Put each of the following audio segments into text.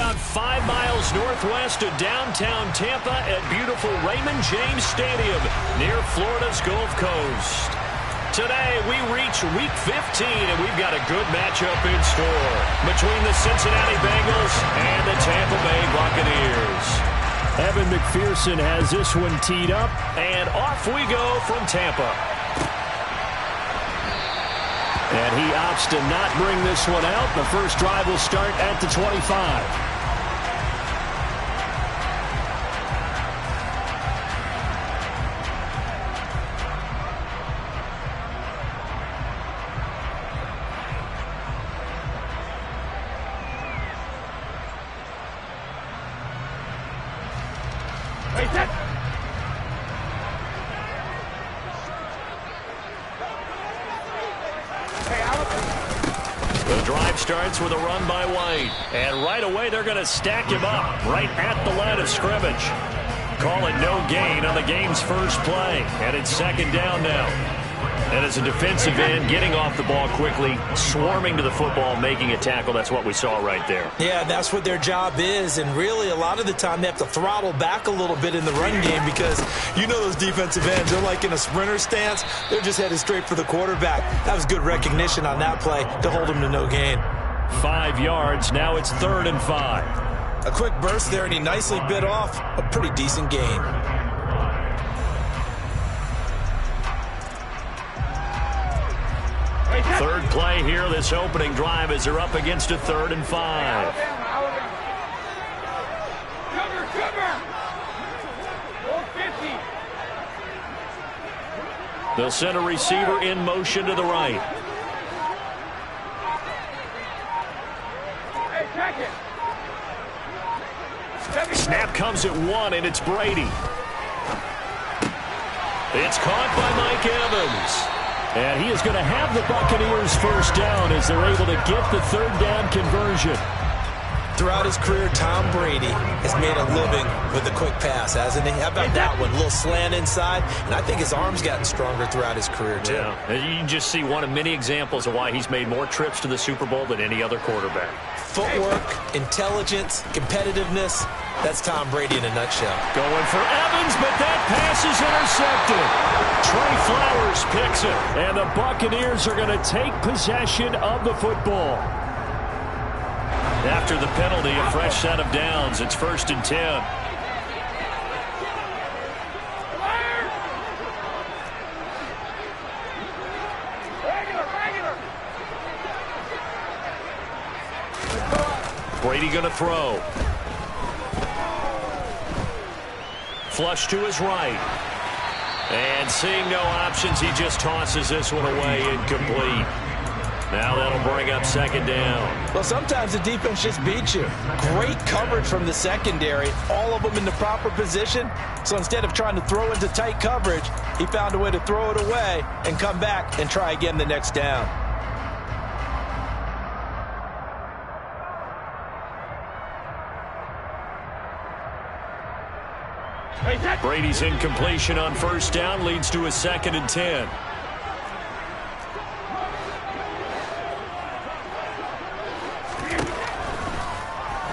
about 5 miles northwest of downtown Tampa at beautiful Raymond James Stadium near Florida's Gulf Coast. Today, we reach Week 15, and we've got a good matchup in store between the Cincinnati Bengals and the Tampa Bay Buccaneers. Evan McPherson has this one teed up, and off we go from Tampa. And he opts to not bring this one out. The first drive will start at the 25. Starts with a run by White. And right away, they're going to stack him up right at the line of scrimmage. Call it no gain on the game's first play. And it's second down now. And as a defensive end, getting off the ball quickly, swarming to the football, making a tackle, that's what we saw right there. Yeah, that's what their job is. And really, a lot of the time, they have to throttle back a little bit in the run game because you know those defensive ends, they're like in a sprinter stance. They're just headed straight for the quarterback. That was good recognition on that play to hold him to no gain. 5 yards. Now it's 3rd and 5. A quick burst there, and he nicely bit off a pretty decent gain. Third play here, this opening drive, as they're up against a 3rd and 5. They'll send a receiver in motion to the right. Snap comes at 1, and it's Brady. It's caught by Mike Evans. And he is going to have the Buccaneers first down as they're able to get the 3rd down conversion. Throughout his career, Tom Brady has made a living with a quick pass, hasn't he? How about that one? A little slant inside, and I think his arm's gotten stronger throughout his career, too. Yeah, you can just see one of many examples of why he's made more trips to the Super Bowl than any other quarterback. Footwork, intelligence, competitiveness, that's Tom Brady in a nutshell. Going for Evans, but that pass is intercepted. Trey Flowers picks it, and the Buccaneers are going to take possession of the football. After the penalty, a fresh set of downs. It's 1st and 10. Brady going to throw. Flush to his right. And seeing no options, he just tosses this one away, incomplete. Now that'll bring up 2nd down. Well, sometimes the defense just beats you. Great coverage from the secondary, all of them in the proper position. So instead of trying to throw into tight coverage, he found a way to throw it away and come back and try again the next down. Brady's incompletion on 1st down leads to a 2nd and 10.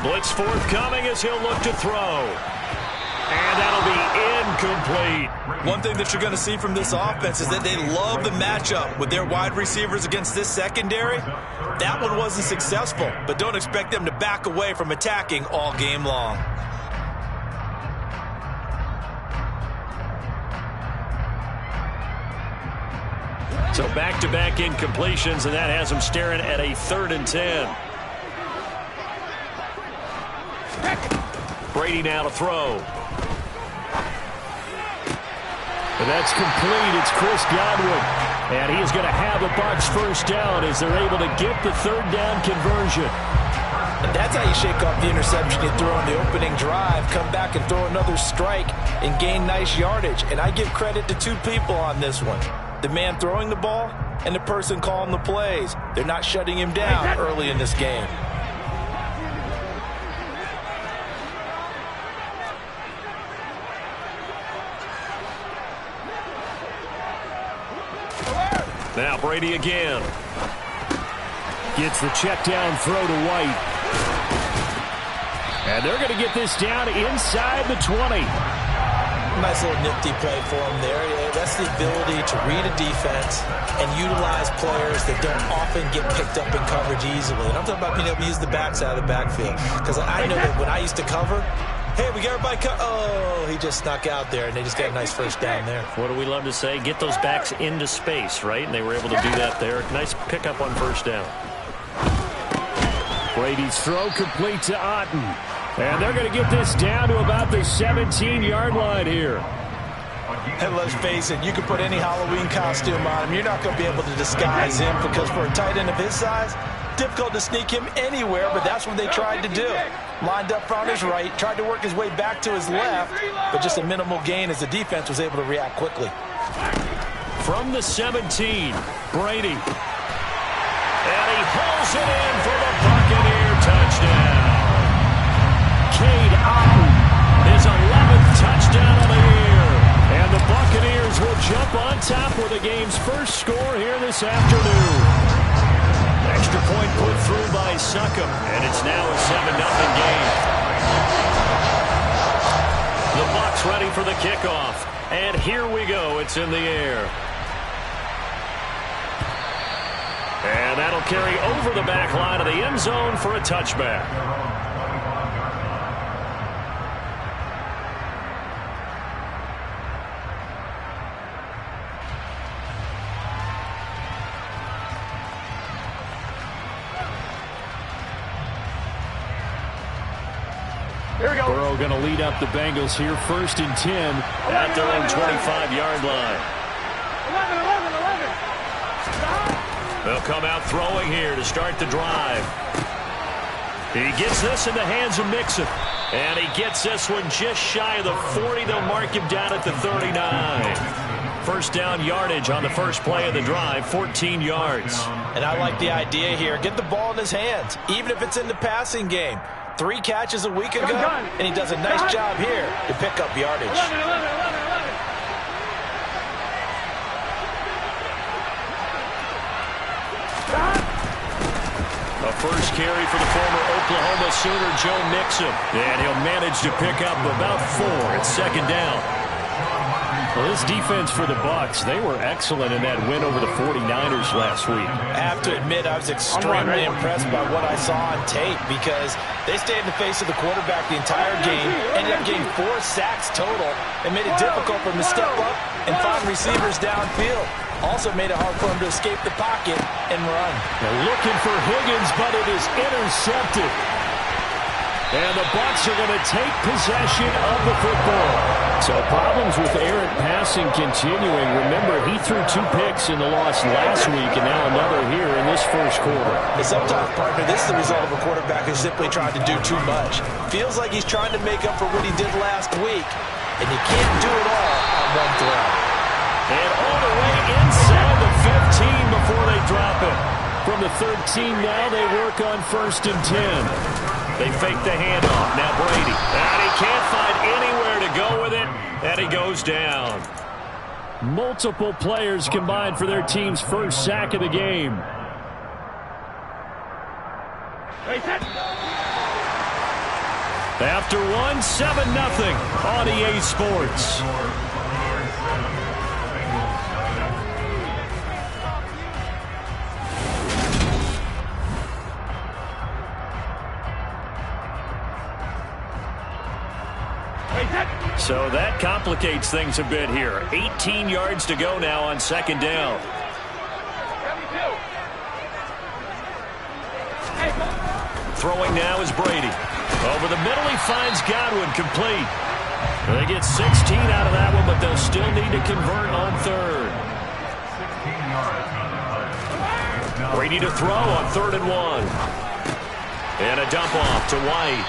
Blitz forthcoming as he'll look to throw. And that'll be incomplete. One thing that you're going to see from this offense is that they love the matchup with their wide receivers against this secondary. That one wasn't successful, but don't expect them to back away from attacking all game long. So back-to-back incompletions, and that has them staring at a 3rd and 10. Brady now to throw. And that's complete. It's Chris Godwin. And he is going to have the Bucs first down as they're able to get the 3rd down conversion. And that's how you shake off the interception you throw on the opening drive, come back and throw another strike and gain nice yardage. And I give credit to 2 people on this one. The man throwing the ball and the person calling the plays. They're not shutting him down early in this game. Now Brady again. Gets the check down throw to White. And they're going to get this down inside the 20. Nice little nifty play for him there. Yeah, that's the ability to read a defense and utilize players that don't often get picked up in coverage easily. And I'm talking about being able to use the backside of the backfield. Because I know that when I used to cover, hey, we got everybody oh, he just snuck out there, and they just got a nice first down there. What do we love to say? Get those backs into space, right? And they were able to do that there. Nice pickup on first down. Brady's throw complete to Otten. And they're going to get this down to about the 17-yard line here. And let's face it, you can put any Halloween costume on him. You're not going to be able to disguise him because for a tight end of his size, difficult to sneak him anywhere, but that's what they tried to do. Lined up on his right, tried to work his way back to his left, but just a minimal gain as the defense was able to react quickly. From the 17, Brady. And he pulls it in for the Buccaneer touchdown. Cade Otten, his 11th touchdown of the year. And the Buccaneers will jump on top with the game's first score here this afternoon. Extra point put through by Succop, and it's now a 7-0 game. The Bucs ready for the kickoff. And here we go. It's in the air. And that'll carry over the back line of the end zone for a touchback. Burrow going to lead up the Bengals here, 1st and 10 at their own 25-yard line. 11. They'll come out throwing here to start the drive. He gets this in the hands of Mixon. And he gets this one just shy of the 40. They'll mark him down at the 39. First down yardage on the first play of the drive, 14 yards. And I like the idea here. Get the ball in his hands, even if it's in the passing game. 3 catches a week ago, and he does a nice job here to pick up yardage. 11. A first carry for the former Oklahoma Sooner, Joe Mixon. And he'll manage to pick up about 4 at second down. Well, this defense for the Bucs, they were excellent in that win over the 49ers last week. I have to admit, I was extremely impressed by what I saw on tape because they stayed in the face of the quarterback the entire game, ended up getting 4 sacks total, and made it difficult for him to step up and find receivers downfield. Also made it hard for him to escape the pocket and run. They're looking for Higgins, but it is intercepted. And the Bucs are going to take possession of the football. So problems with errant passing continuing. Remember, he threw 2 picks in the loss last week, and now another here in this first quarter. And sometimes, partner, this is the result of a quarterback who's simply trying to do too much. Feels like he's trying to make up for what he did last week, and you can't do it all on one throw. And all the way inside the 15 before they drop it. From the 13 now, they work on 1st and 10. They fake the handoff. Now Brady. And he can't find anywhere to go with it. And he goes down. Multiple players combined for their team's first sack of the game. After one, 7-0 on EA Sports. So that complicates things a bit here. 18 yards to go now on second down. Throwing now is Brady. Over the middle, he finds Godwin complete. They get 16 out of that one, but they'll still need to convert on third. Brady to throw on 3rd and 1. And a dump off to White.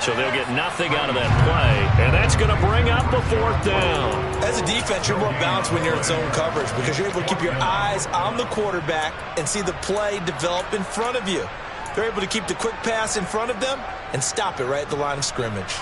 So they'll get nothing out of that play, and that's going to bring up the 4th down. As a defense, you're more balanced when you're in zone coverage because you're able to keep your eyes on the quarterback and see the play develop in front of you. They're able to keep the quick pass in front of them and stop it right at the line of scrimmage.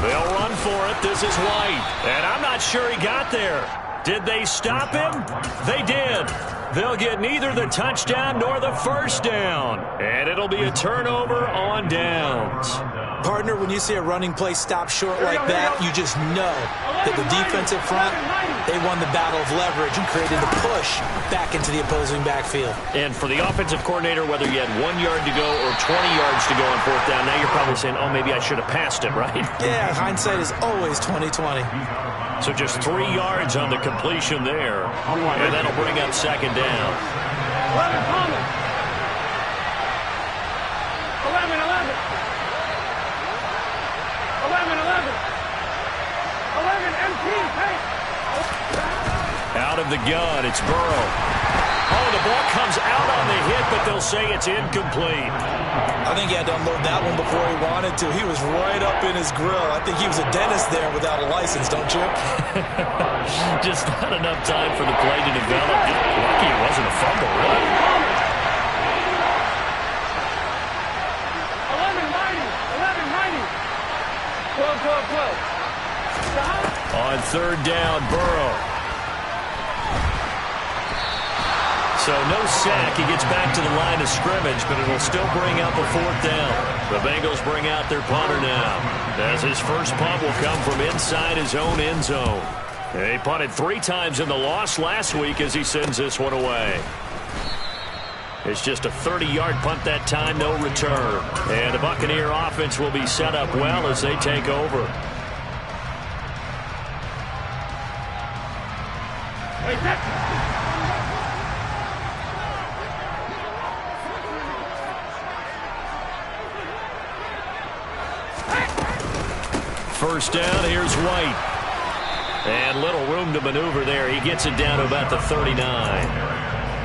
They'll run for it. This is White. And I'm not sure he got there. Did they stop him? They did. They'll get neither the touchdown nor the first down. And it'll be a turnover on downs. Partner, when you see a running play stop short like that, you just know that the defensive front, they won the battle of leverage and created a push back into the opposing backfield. And for the offensive coordinator, whether you had 1 yard to go or 20 yards to go on fourth down, now you're probably saying, oh, maybe I should have passed it, right? Yeah, hindsight is always 20/20. So just 3 yards on the completion there. And that'll bring up second down. 11, empty, hey. Out of the gun, it's Burrow. Oh, the ball comes out on the hit, but they'll say it's incomplete. I think he had to unload that one before he wanted to. He was right up in his grill. I think he was a dentist there without a license, don't you? Just not enough time for the play to develop. Lucky it wasn't a fumble, really. 12. On third down, Burrow. So no sack. He gets back to the line of scrimmage, but it'll still bring up a fourth down. The Bengals bring out their punter now, as his first punt will come from inside his own end zone. He punted 3 times in the loss last week as he sends this one away. It's just a 30-yard punt that time, no return. And the Buccaneer offense will be set up well as they take over. First down, here's White. And little room to maneuver there. He gets it down to about the 39.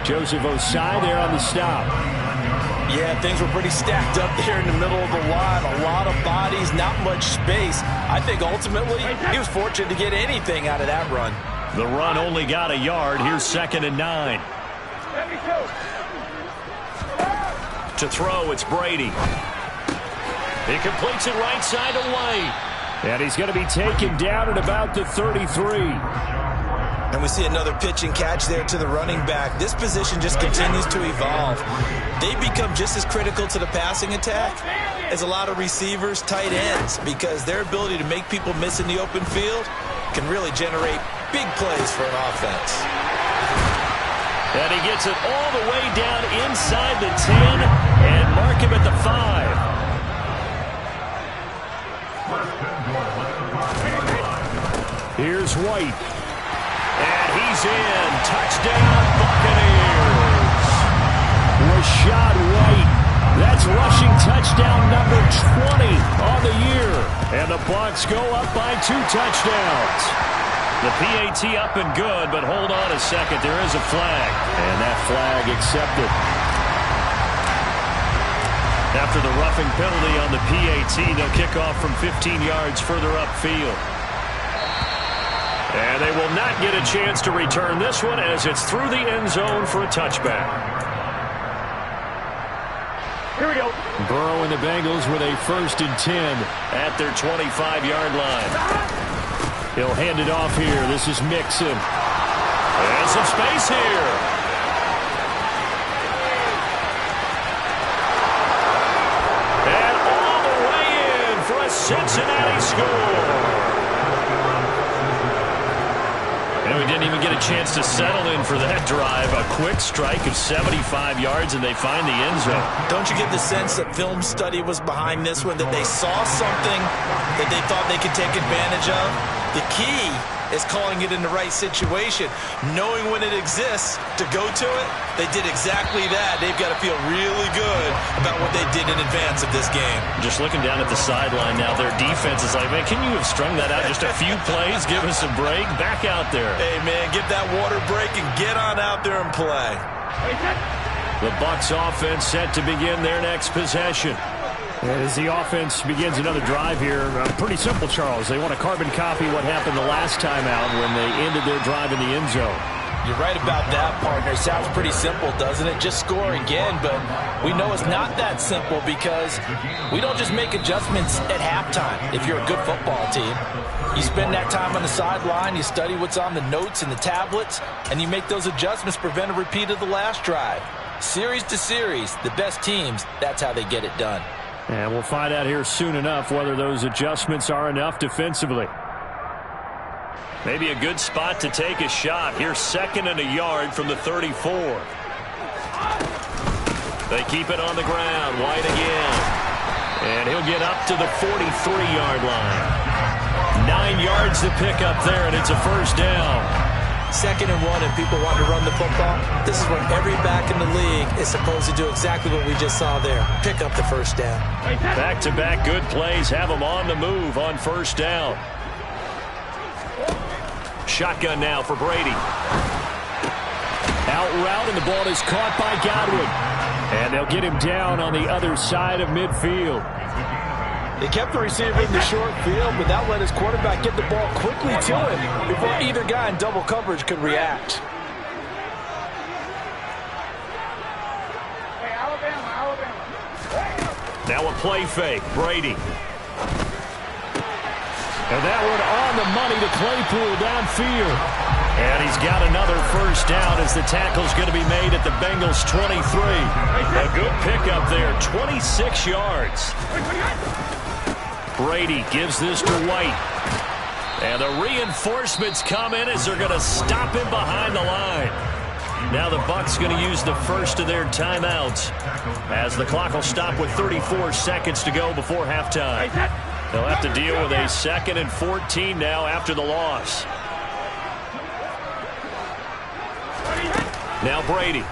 Joseph Ossai there on the stop. Yeah, things were pretty stacked up there in the middle of the line. A lot of bodies, not much space. I think ultimately he was fortunate to get anything out of that run. The run only got a yard. Here's 2nd and 9. To throw, it's Brady. He completes it right side to White. And he's going to be taken down at about the 33. And we see another pitch and catch there to the running back. This position just continues to evolve. They become just as critical to the passing attack as a lot of receivers, tight ends, because their ability to make people miss in the open field can really generate big plays for an offense. And he gets it all the way down inside the 10 and mark him at the 5. Here's White. And he's in. Touchdown, Buccaneers. Rachaad White. That's rushing touchdown number 20 on the year. And the Bucs go up by 2 touchdowns. The PAT up and good, but hold on a second. There is a flag. And that flag accepted. After the roughing penalty on the PAT, they'll kick off from 15 yards further upfield. And they will not get a chance to return this one as it's through the end zone for a touchback. Here we go. Burrow and the Bengals with a 1st and 10 at their 25-yard line. He'll hand it off here. This is Mixon. And some space here. And all the way in for a Cincinnati score. And we didn't even get a chance to settle in for that drive. A quick strike of 75 yards, and they find the end zone. Don't you get the sense that film study was behind this one, that they saw something that they thought they could take advantage of? The key is calling it in the right situation. Knowing when it exists to go to it, they did exactly that. They've got to feel really good about what they did in advance of this game. Just looking down at the sideline now, their defense is like, man, can you have strung that out just a few plays? Give us a break. Back out there. Hey, man, get that water break and get on out there and play. The Bucs offense set to begin their next possession. And as the offense begins another drive here, pretty simple, Charles. They want to carbon copy what happened the last time out when they ended their drive in the end zone. You're right about that, partner. Sounds pretty simple, doesn't it? Just score again, but we know it's not that simple because we don't just make adjustments at halftime. If you're a good football team, you spend that time on the sideline, you study what's on the notes and the tablets, and you make those adjustments to prevent a repeat of the last drive. Series to series, the best teams, that's how they get it done. And we'll find out here soon enough whether those adjustments are enough defensively. Maybe a good spot to take a shot. Here's 2nd and a yard from the 34. They keep it on the ground. White again. And he'll get up to the 43-yard line. 9 yards to pick up there, and it's a first down. 2nd and 1, and people want to run the football. This is where every back in the league is supposed to do exactly what we just saw there. Pick up the first down. Back-to-back good plays have them on the move on first down. Shotgun now for Brady. Out route, and the ball is caught by Godwin. And they'll get him down on the other side of midfield. They kept the receiver in the short field, but that let his quarterback get the ball quickly to him before either guy in double coverage could react. Now a play fake. Brady. And that one on the money to Claypool downfield. And he's got another first down as the tackle's going to be made at the Bengals 23. A good pickup there, 26 yards. Brady gives this to White. And the reinforcements come in as they're going to stop him behind the line. Now the Bucs going to use the first of their timeouts as the clock will stop with 34 seconds to go before halftime. They'll have to deal with a 2nd and 14 now after the loss. Now Brady.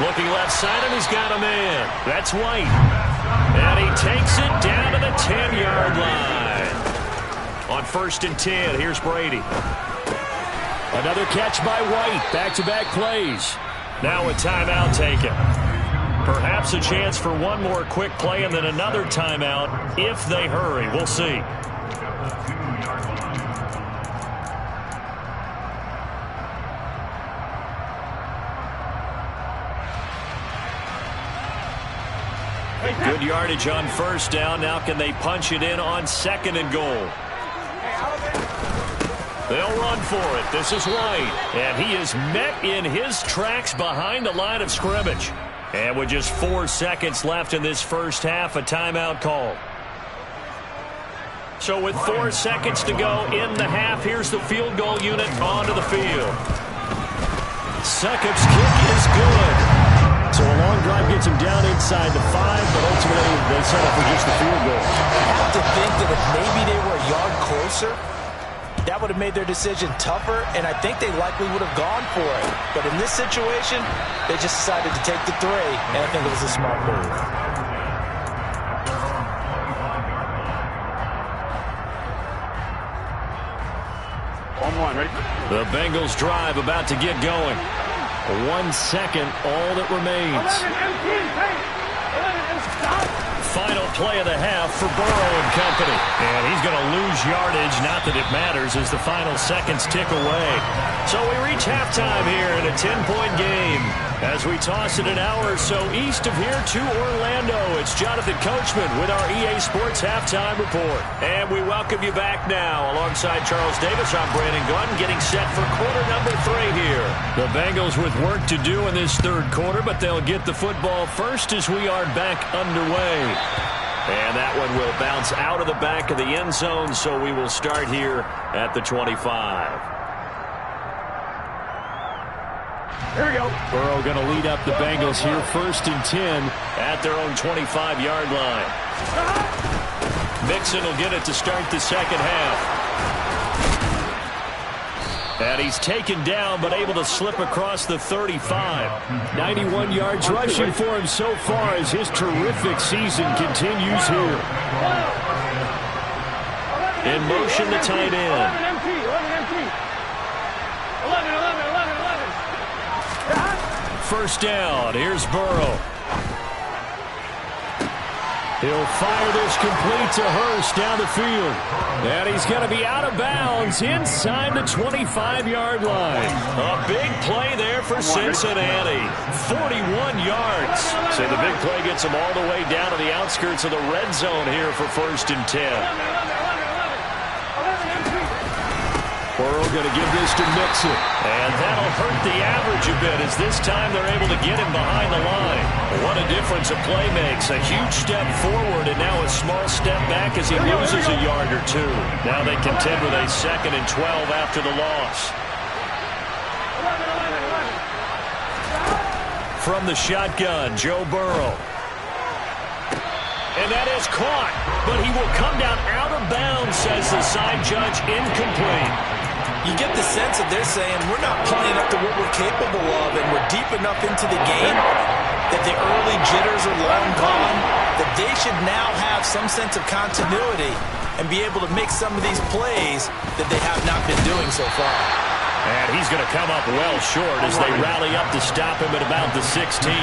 Looking left side, and he's got a man. That's White. And he takes it down to the 10-yard line. On 1st and 10, here's Brady. Another catch by White. Back-to-back plays. Now a timeout taken. Perhaps a chance for one more quick play and then another timeout if they hurry. We'll see. Good yardage on first down. Now can they punch it in on 2nd and goal? They'll run for it. This is White. And he is met in his tracks behind the line of scrimmage. And with just 4 seconds left in this first half, a timeout call. So with 4 seconds to go in the half, here's the field goal unit onto the field. Succop's kick is good. So a long drive gets him down inside the 5, but ultimately they settle for just the field goal. I have to think that if maybe they were a yard closer, that would have made their decision tougher, and I think they likely would have gone for it. But in this situation, they just decided to take the 3, and I think it was a smart move. On 1, ready? The Bengals drive about to get going. 1 second, all that remains. 11 empty, hey! 11 and stop! Final play of the half for Burrow and company. And he's going to lose yardage, not that it matters, as the final seconds tick away. So we reach halftime here in a 10-point game. As we toss it an hour or so east of here to Orlando, it's Jonathan Coachman with our EA Sports Halftime Report. And we welcome you back now. Alongside Charles Davis, I'm Brandon Gunn, getting set for quarter number 3 here. The Bengals with work to do in this third quarter, but they'll get the football first as we are back underway. And that one will bounce out of the back of the end zone, so we will start here at the 25. Here we go. Burrow going to lead up the Bengals here, 1st and 10. At their own 25-yard line. Mixon will get it to start the second half. And he's taken down, but able to slip across the 35. 91 yards rushing for him so far as his terrific season continues here. In motion, the tight end. 11 empty, 11 empty. 11. First down. Here's Burrow. He'll fire this complete to Hurst down the field. And he's going to be out of bounds inside the 25-yard line. A big play there for Cincinnati. 41 yards. So the big play gets them all the way down to the outskirts of the red zone here for 1st and 10. Burrow going to give this to Mixon. And that'll hurt the average a bit as this time they're able to get him behind the line. What a difference a play makes. A huge step forward and now a small step back as he loses a yard or two. Now they contend with a 2nd and 12 after the loss. From the shotgun, Joe Burrow. And that is caught, but he will come down out of bounds, says the side judge, incomplete. You get the sense that they're saying we're not playing up to what we're capable of, and we're deep enough into the game that the early jitters are long gone, that they should now have some sense of continuity and be able to make some of these plays that they have not been doing so far. And he's going to come up well short as they rally up to stop him at about the 16. 11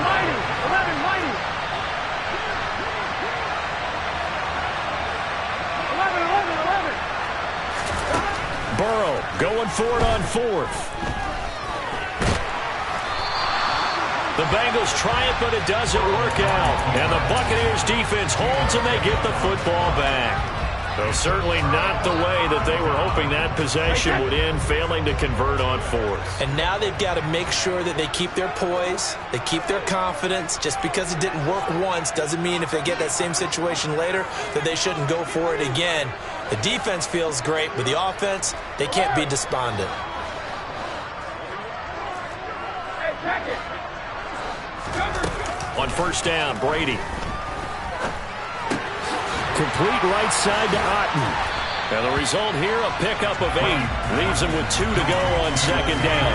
mighty. Burrow going for it on 4th. The Bengals try it, but it doesn't work out. And the Buccaneers defense holds, and they get the football back. Well, certainly not the way that they were hoping that possession would end, failing to convert on 4th. And now they've got to make sure that they keep their poise, they keep their confidence. Just because it didn't work once doesn't mean if they get that same situation later that they shouldn't go for it again. The defense feels great, but the offense, they can't be despondent. On 1st down, Brady. Complete right side to Otten. And the result here, a pickup of 8. Leaves him with 2 to go on 2nd down.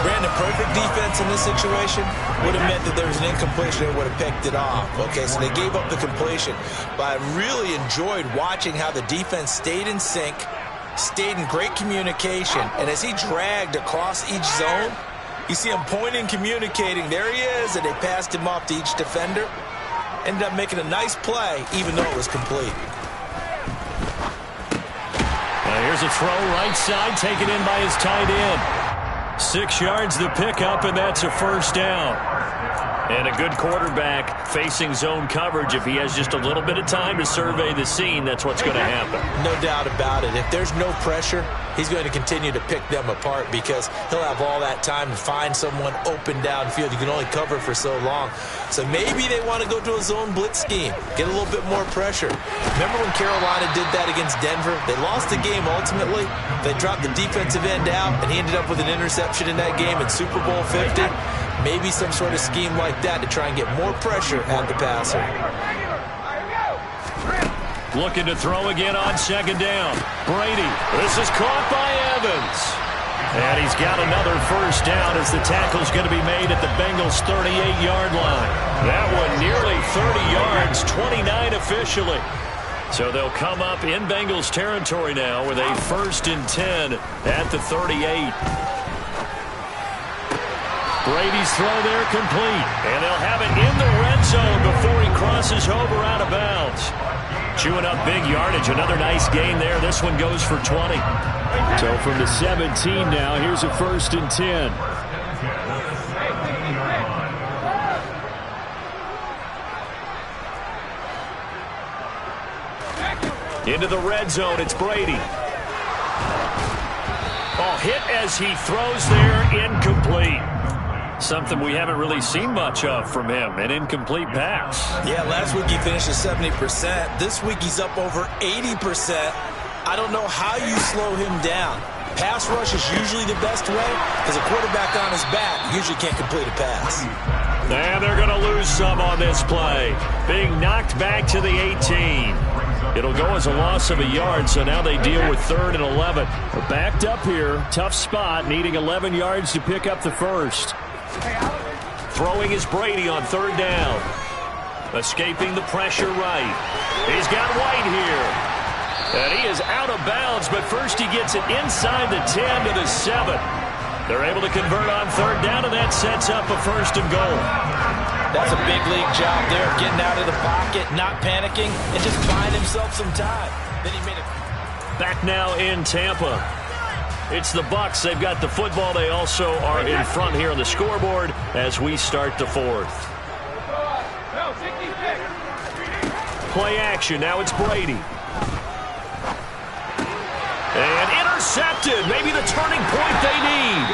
Brandon, perfect defense in this situation would have meant that there was an incompletion and would have picked it off. Okay, so they gave up the completion. But I really enjoyed watching how the defense stayed in sync, stayed in great communication, and as he dragged across each zone, you see him pointing, communicating. There he is, and they passed him off to each defender. Ended up making a nice play, even though it was complete. Here's a throw right side, taken in by his tight end. 6 yards the pickup, and that's a 1st down. And a good quarterback facing zone coverage. If he has just a little bit of time to survey the scene, that's what's going to happen. No doubt about it. If there's no pressure, he's going to continue to pick them apart because he'll have all that time to find someone open downfield. You can only cover for so long. So maybe they want to go to a zone blitz scheme, get a little bit more pressure. Remember when Carolina did that against Denver? They lost the game ultimately. They dropped the defensive end out, and he ended up with an interception in that game in Super Bowl 50. Maybe some sort of scheme like that to try and get more pressure at the passer. Looking to throw again on 2nd down. Brady. This is caught by Evans. And he's got another 1st down as the tackle's going to be made at the Bengals' 38-yard line. That one nearly 30 yards, 29 officially. So they'll come up in Bengals territory now with a 1st and 10 at the 38. Brady's throw there complete. And they'll have it in the red zone before he crosses over out of bounds. Chewing up big yardage. Another nice gain there. This one goes for 20. So from the 17 now, here's a 1st and 10. Into the red zone, it's Brady. Oh, hit as he throws there, incomplete. Something we haven't really seen much of from him, an incomplete pass. Yeah, last week he finished at 70%. This week he's up over 80%. I don't know how you slow him down. Pass rush is usually the best way because a quarterback on his back usually can't complete a pass. And they're going to lose some on this play. Being knocked back to the 18. It'll go as a loss of a yard, so now they deal with 3rd and 11. We're backed up here. Tough spot, needing 11 yards to pick up the 1st. Throwing is Brady on 3rd down. Escaping the pressure right. He's got White here. And he is out of bounds, but first he gets it inside the 10 to the 7. They're able to convert on third down, and that sets up a 1st and goal. That's a big league job there, getting out of the pocket, not panicking, and just buying himself some time. Then he made it. Back now in Tampa. It's the Bucs. They've got the football. They also are in front here on the scoreboard as we start the 4th. Play action. Now it's Brady. And intercepted. Maybe the turning point they need.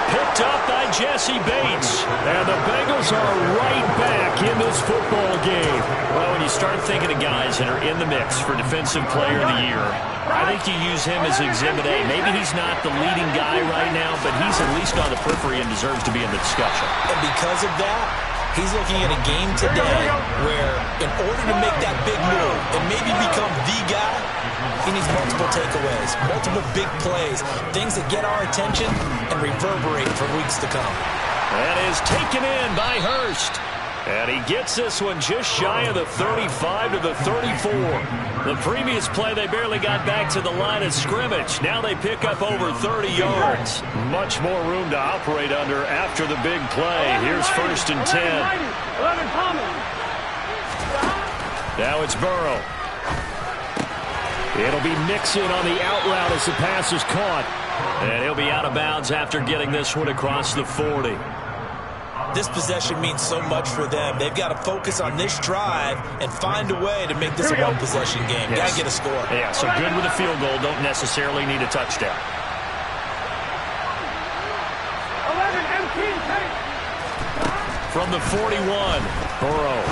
Picked up by Jesse Bates. And the Bengals are right back in this football game. Well, when you start thinking of guys that are in the mix for Defensive Player of the Year, I think you use him as Exhibit A. Maybe he's not the leading guy right now, but he's at least on the periphery and deserves to be in the discussion. And because of that, he's looking at a game today where in order to make that big move and maybe become the guy, he needs multiple takeaways, multiple big plays, things that get our attention and reverberate for weeks to come. That is taken in by Hurst. And he gets this one just shy of the 35 to the 34. The previous play, they barely got back to the line of scrimmage. Now they pick up over 30 yards. Much more room to operate under after the big play. Here's 1st and 10. Now it's Burrow. It'll be Mixon on the out route as the pass is caught. And he'll be out of bounds after getting this one across the 40. This possession means so much for them. They've got to focus on this drive and find a way to make this a one-possession game. Yes. Got to get a score. Yeah, so good with a field goal. Don't necessarily need a touchdown. 11, empty, take. From the 41, Burrow.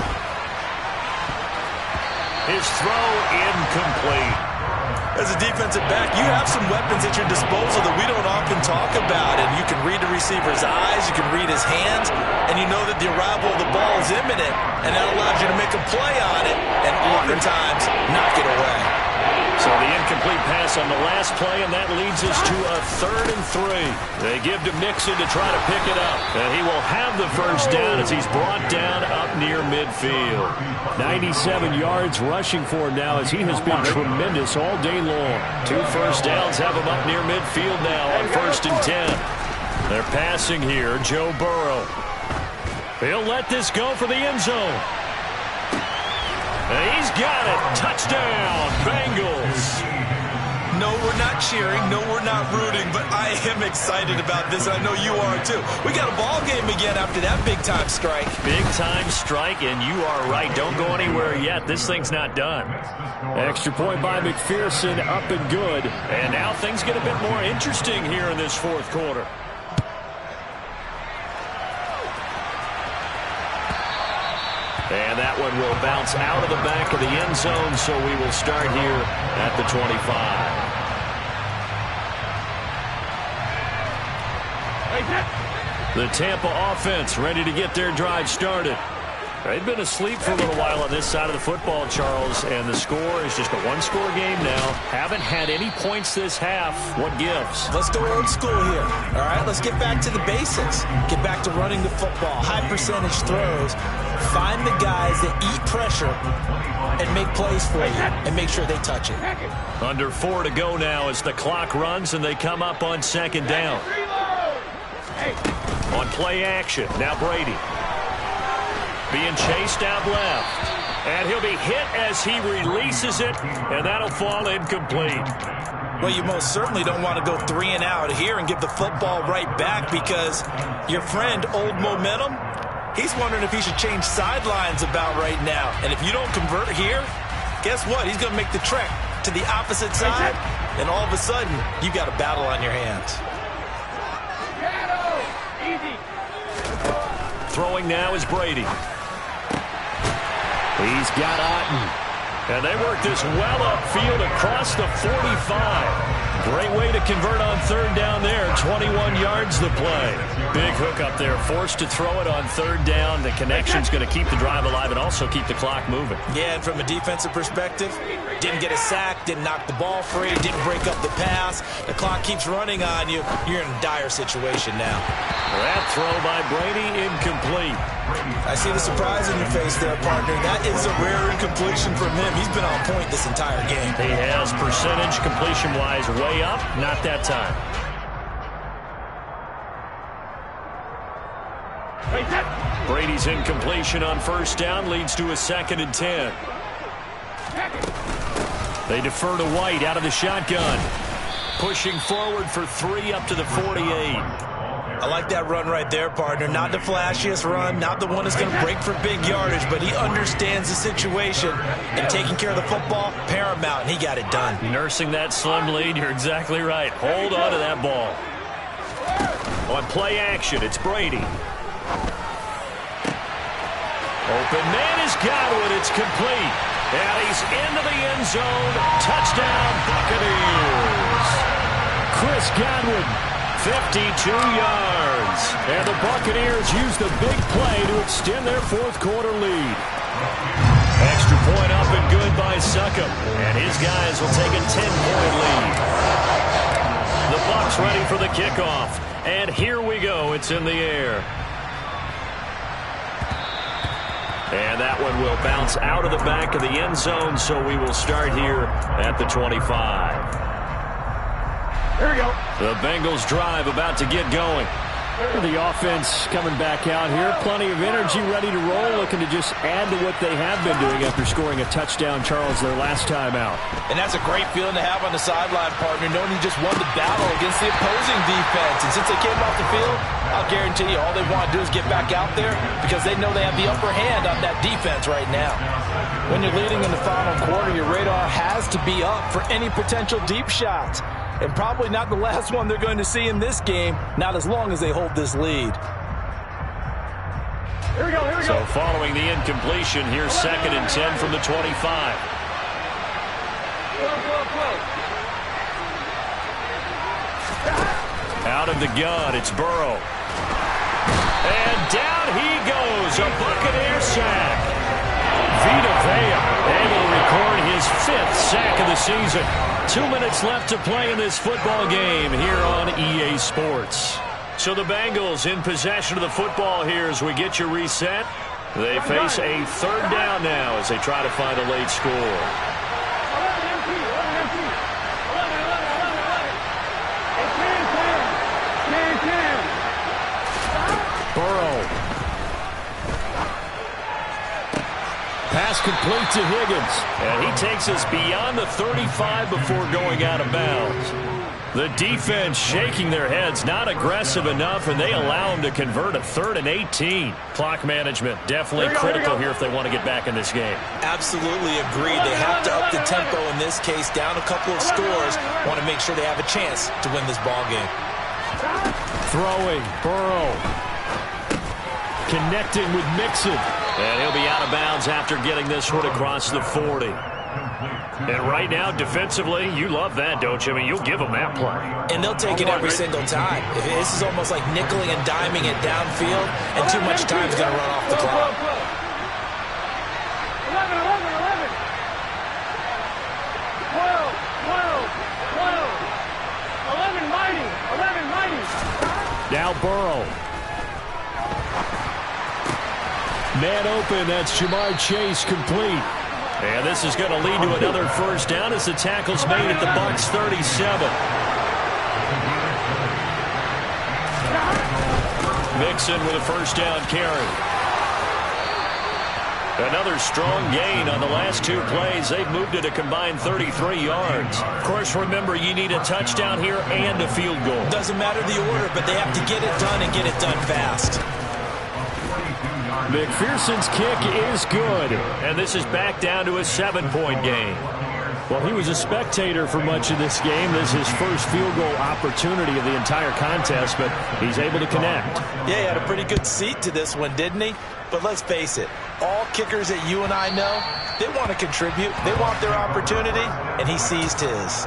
His throw incomplete. As a defensive back, you have some weapons at your disposal that we don't often talk about. And you can read the receiver's eyes, you can read his hands, and you know that the arrival of the ball is imminent. And that allows you to make a play on it and oftentimes knock it away. So the incomplete pass on the last play, and that leads us to a 3rd and 3. They give to Mixon to try to pick it up. And he will have the 1st down as he's brought down up near midfield. 97 yards rushing for him now as he has been tremendous all day long. 2 first downs have him up near midfield now on 1st and 10. They're passing here, Joe Burrow. He'll let this go for the end zone. And he's got it. Touchdown, Bengals. No, we're not cheering. No, we're not rooting. But I am excited about this. I know you are, too. We got a ball game again after that big-time strike. Big-time strike, and you are right. Don't go anywhere yet. This thing's not done. Extra point by McPherson, up and good. And now things get a bit more interesting here in this 4th quarter. And that one will bounce out of the back of the end zone, so we will start here at the 25. The Tampa offense ready to get their drive started. They've been asleep for a little while on this side of the football, Charles, and the score is just a one-score game now. Haven't had any points this half. What gives? Let's go old school here. All right, let's get back to the basics. Get back to running the football, high-percentage throws. Find the guys that eat pressure and make plays for you and make sure they touch it. Under 4 to go now as the clock runs and they come up on 2nd down. On play action, now Brady. Being chased out left. And he'll be hit as he releases it, and that'll fall incomplete. Well, you most certainly don't want to go 3 and out here and give the football right back because your friend, Old Momentum, he's wondering if he should change sidelines about right now. And if you don't convert here, guess what? He's going to make the trek to the opposite side, and all of a sudden, you got a battle on your hands. Throwing now is Brady. He's got Otten. And they work this well upfield across the 45. Great way to convert on 3rd down there. 21 yards the play. Big hook up there. Forced to throw it on 3rd down. The connection's going to keep the drive alive and also keep the clock moving. Yeah, and from a defensive perspective, didn't get a sack, didn't knock the ball free, didn't break up the pass. The clock keeps running on you. You're in a dire situation now. That throw by Brady incomplete. I see the surprise in your face there, partner. That is a rare incompletion from him. He's been on point this entire game. He has percentage completion-wise way up. Not that time. Brady's incompletion on first down leads to a 2nd and 10. They defer to White out of the shotgun. Pushing forward for 3 up to the 48. I like that run right there, partner. Not the flashiest run, not the one that's going to break for big yardage, but he understands the situation, and taking care of the football, paramount, and he got it done. Nursing that slim lead, you're exactly right. Hold on to that ball. On play action, it's Brady. Open man is Godwin. It's complete. And he's into the end zone. Touchdown, Buccaneers. Chris Godwin, 52 yards. and the Buccaneers use the big play to extend their fourth-quarter lead. Extra point up and good by Succop, and his guys will take a 10-point lead. The Bucs ready for the kickoff, and here we go. It's in the air. And that one will bounce out of the back of the end zone, so we will start here at the 25. Here we go. The Bengals drive about to get going. The offense coming back out here. Plenty of energy, ready to roll, looking to just add to what they have been doing after scoring a touchdown, Charles, their last time out. And that's a great feeling to have on the sideline, partner, knowing you just won the battle against the opposing defense. And since they came off the field, I'll guarantee you all they want to do is get back out there because they know they have the upper hand on that defense right now. When you're leading in the final quarter, your radar has to be up for any potential deep shots. And probably not the last one they're going to see in this game, not as long as they hold this lead. Here we go, here we go. So following the incompletion, here's 2nd and 10 from the 25. Out of the gun, it's Burrow. And down he goes, a Buccaneer sack. Vita Vea able to record his 5th sack of the season. 2 minutes left to play in this football game here on EA Sports. So the Bengals in possession of the football here as we get you reset. They face a 3rd down now as they try to find a late score. 11 empty, 11 empty. 11, 11, 11. 10, 10. 10, 10. Burrow. Pass complete to Higgins. And he takes us beyond the 35 before going out of bounds. The defense shaking their heads, not aggressive enough, and they allow him to convert a 3rd and 18. Clock management definitely critical here if they want to get back in this game. Absolutely agreed. They have to up the tempo in this case, down a couple of scores. Want to make sure they have a chance to win this ball game. Throwing, Burrow. Connecting with Mixon. And he'll be out of bounds after getting this one across the 40. And right now, defensively, you love that, don't you? I mean, you'll give them that play. And they'll take it every single time. This is almost like nickeling and diming it downfield, and too much time is going to run off the clock. 11, 11, 11. 12, 12, 12. 11 mighty, 11 mighty. Now Burrow. Man open, that's Ja'Marr Chase complete. And this is going to lead to another 1st down as the tackle's made at the Bucs 37. Mixon with a 1st down carry. Another strong gain on the last 2 plays. They've moved it a combined 33 yards. Of course, remember, you need a touchdown here and a field goal. Doesn't matter the order, but they have to get it done and get it done fast. McPherson's kick is good. And this is back down to a 7-point game. Well, he was a spectator for much of this game. This is his first field goal opportunity of the entire contest, but he's able to connect. Yeah, he had a pretty good seat to this one, didn't he? But let's face it, all kickers that you and I know, they want to contribute. They want their opportunity, and he seized his.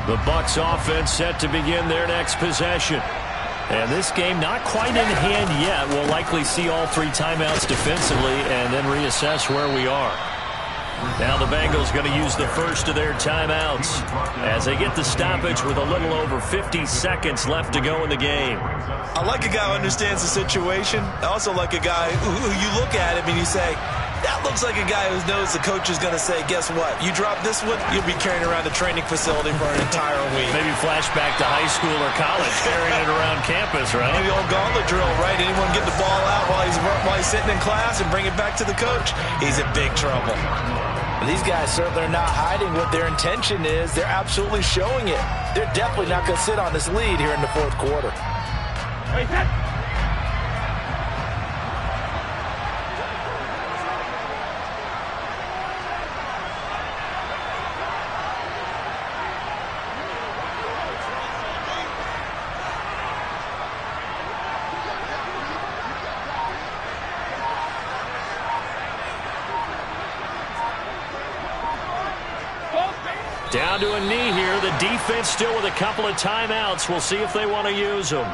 The Bucs offense set to begin their next possession. And this game not quite in hand yet. We'll likely see all 3 timeouts defensively and then reassess where we are. Now the Bengals going to use the first of their timeouts as they get the stoppage with a little over 50 seconds left to go in the game. I like a guy who understands the situation. I also like a guy who you look at him and you say, That looks like a guy who knows the coach is going to say, guess what? You drop this one, you'll be carrying around the training facility for an entire week. Maybe flashback to high school or college, carrying it around campus, right? Maybe the old gauntlet drill, right? Anyone get the ball out while he's sitting in class and bring it back to the coach? He's in big trouble. These guys certainly are not hiding what their intention is. They're absolutely showing it. They're definitely not going to sit on this lead here in the fourth quarter. Wait, set. Down to a knee here. The defense still with a couple of timeouts. We'll see if they want to use them.